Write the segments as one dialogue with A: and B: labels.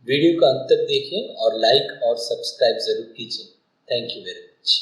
A: Video का अंत तक देखें और लाइक और सब्सक्राइब जरूर कीजिए। Thank you very much.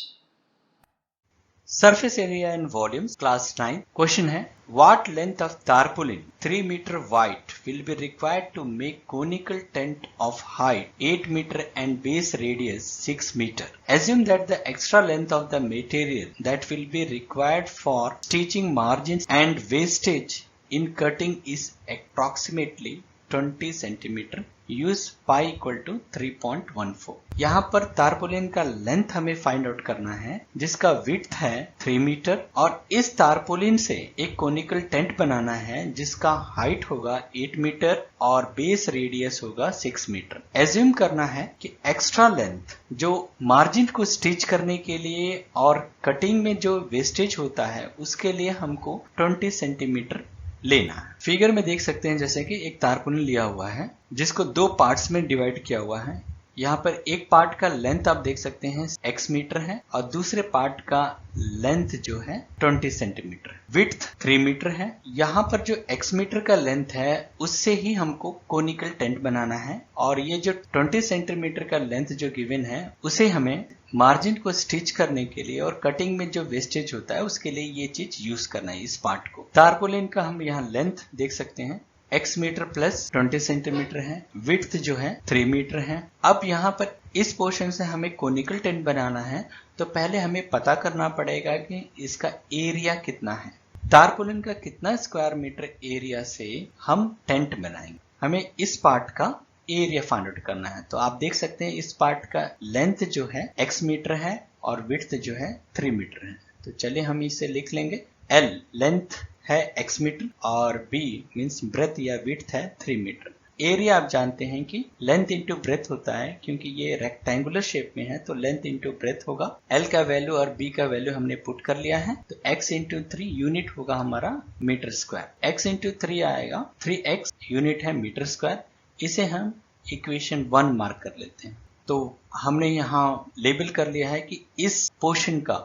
B: Surface area and volumes, class 9. Question है, what length of tarpaulin 3 meter wide will be required to make conical tent of height 8 meter and base radius 6 meter? Assume that the extra length of the material that will be required for stitching margins and wastage in cutting is approximately 20 centimeter. Use pi equal to 3.14। यहाँ पर tarpaulin का length हमें find out करना है जिसका width है 3 metre और इस तारपोलिन से एक कोनिकल टेंट बनाना है जिसका हाइट होगा 8 मीटर और बेस रेडियस होगा 6 मीटर। एज्यूम करना है कि एक्स्ट्रा लेंथ जो मार्जिन को स्टिच करने के लिए और कटिंग में जो वेस्टेज होता है उसके लिए हमको 20 सेंटीमीटर लेना है। फिगर में देख सकते हैं जैसे कि एक तारपोलिन लिया हुआ है जिसको दो पार्ट्स में डिवाइड किया हुआ है। यहाँ पर एक पार्ट का लेंथ आप देख सकते हैं x मीटर है और दूसरे पार्ट का लेंथ जो है 20 सेंटीमीटर, विड्थ 3 मीटर है। यहाँ पर जो x मीटर का लेंथ है उससे ही हमको कोनिकल टेंट बनाना है और ये जो 20 सेंटीमीटर का लेंथ जो गिवन है उसे हमें मार्जिन को स्टिच करने के लिए और कटिंग में जो वेस्टेज होता है उसके लिए ये चीज यूज करना है इस पार्ट को। तारपोलिन का हम यहाँ लेंथ देख सकते हैं x मीटर प्लस 20 सेंटीमीटर है, विड्थ जो है 3 मीटर है। अब यहाँ पर इस पोर्शन से हमें कोनिकल टेंट बनाना है तो पहले हमें पता करना पड़ेगा कि इसका एरिया कितना है, तारपोलिन का कितना स्क्वायर मीटर एरिया से हम टेंट बनाएंगे। हमें इस पार्ट का एरिया फाइंड आउट करना है। तो आप देख सकते हैं इस पार्ट का लेंथ जो है x मीटर है और विड्थ जो है 3 मीटर है। तो चलिए हम इसे लिख लेंगे। L लेंथ है x मीटर और B मींस ब्रेथ या विड्थ है 3 मीटर। एरिया आप जानते हैं कि लेंथ इंटू ब्रेथ होता है, क्योंकि ये रेक्टेंगुलर शेप में है तो लेंथ इंटू ब्रेथ होगा। L का वैल्यू और B का वैल्यू हमने पुट कर लिया है तो x इंटू 3 यूनिट होगा हमारा मीटर स्क्वायर। x इंटू 3 आएगा 3x यूनिट है मीटर स्क्वायर। इसे हम इक्वेशन 1 मार्क कर लेते हैं। तो हमने यहाँ लेबल कर लिया है कि इस पोर्शन का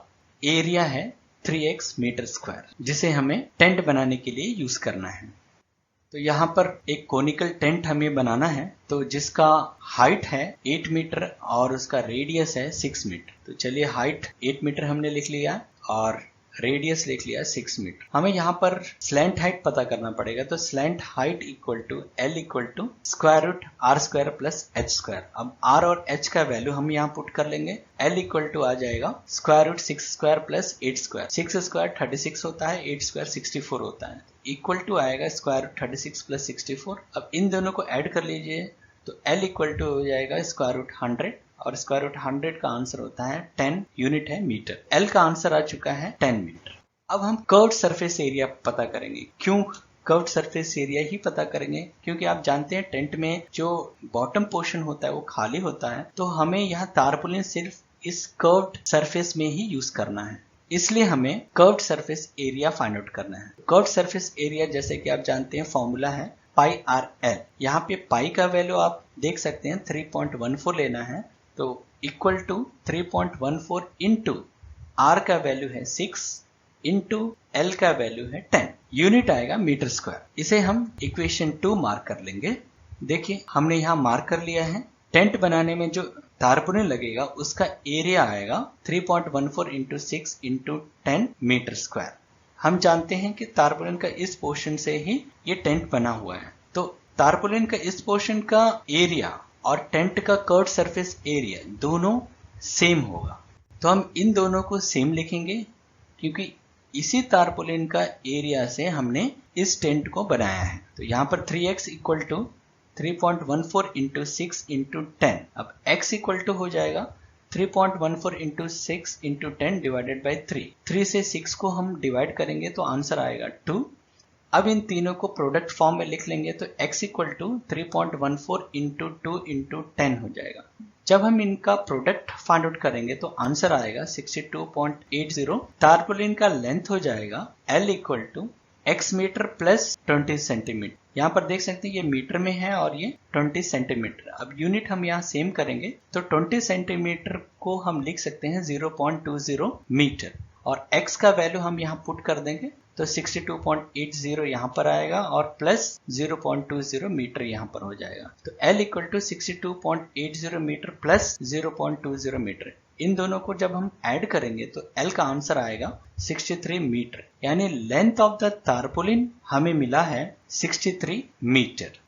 B: एरिया है 3x मीटर स्क्वायर जिसे हमें टेंट बनाने के लिए यूज करना है। तो यहाँ पर एक कोनिकल टेंट हमें बनाना है तो जिसका हाइट है 8 मीटर और उसका रेडियस है 6 मीटर। तो चलिए हाइट 8 मीटर हमने लिख लिया और रेडियस लिख लिया 6 मीटर। हमें यहाँ पर स्लैंट हाइट पता करना पड़ेगा तो slant height equal to L equal to square root R square plus H square. अब R और H का वैल्यू हम यहाँ पुट कर लेंगे। L इक्वल टू आ जाएगा square root 6 square plus 8 square. 6 square 36 होता है, 8 स्क्वायर 64 होता है। इक्वल टू आएगा स्क्वायर रूट 36 प्लस 64। अब इन दोनों को ऐड कर लीजिए तो L इक्वल टू हो जाएगा स्क्वायर रूट 100 और स्क्वायर रूट 100 का आंसर होता है 10 यूनिट है मीटर। L का आंसर आ चुका है 10 मीटर। अब हम कर्व्ड सरफेस एरिया पता करेंगे। क्यों कर्व्ड सरफेस एरिया ही पता करेंगे? क्योंकि आप जानते हैं टेंट में जो बॉटम पोर्शन होता है वो खाली होता है तो हमें यहाँ तारपोलिन सिर्फ इस कर्व्ड सरफेस में ही यूज करना है, इसलिए हमें curved surface area find out करना है। कर्व्ड सरफेस एरिया जैसे कि आप जानते हैं फॉर्मूला है पाई आर एल। यहाँ पे पाई का वैल्यू आप देख सकते हैं 3.14 लेना है तो इक्वल टू 3.14 इंटू आर का वैल्यू है 6 इंटू एल का वैल्यू है 10 यूनिट आएगा मीटर स्क्वायर। इसे हम इक्वेशन 2 मार्क कर लेंगे। देखिए हमने यहाँ मार्क कर लिया है। टेंट बनाने में जो तारपोलिन लगेगा उसका एरिया आएगा 3.14 इंटू 6 इंटू 10 मीटर स्क्वायर। हम जानते हैं कि तारपोलिन का इस पोर्शन से ही ये टेंट बना हुआ है तो तारपोलिन का इस पोर्शन का एरिया और टेंट का कर्व्ड सरफेस एरिया दोनों सेम होगा। तो हम इन दोनों को सेम लिखेंगे क्योंकि इसी तारपोलिन का एरिया से हमने इस टेंट को बनाया है। तो यहाँ पर 3x equal to 3.14 into 6 into 10। अब x इक्वल टू हो जाएगा 3.14 इंटू 6 इंटू 10 डिवाइडेड बाई 3। 3 से 6 को हम डिवाइड करेंगे तो आंसर आएगा 2। अब इन तीनों को प्रोडक्ट फॉर्म में लिख लेंगे तो x equal to 3.14 into 2 into 10 हो जाएगा। जब हम इनका प्रोडक्ट फाइंड आउट करेंगे तो आंसर आएगा 62.80। तारपोलिन का लेंथ हो जाएगा L equal to x metre plus 20 centimetre. यहाँ पर देख सकते हैं ये मीटर में है और ये 20 सेंटीमीटर। अब यूनिट हम यहाँ सेम करेंगे तो 20 सेंटीमीटर को हम लिख सकते हैं 0.20 मीटर और x का वैल्यू हम यहाँ पुट कर देंगे तो 62.80 यहाँ पर आएगा और प्लस 0.20 मीटर यहाँ पर हो जाएगा। तो L equal to 62.80 metre plus 0.20 metre, इन दोनों को जब हम ऐड करेंगे तो L का आंसर आएगा 63 मीटर, यानी लेंथ ऑफ द टारपोलिन हमें मिला है 63 मीटर।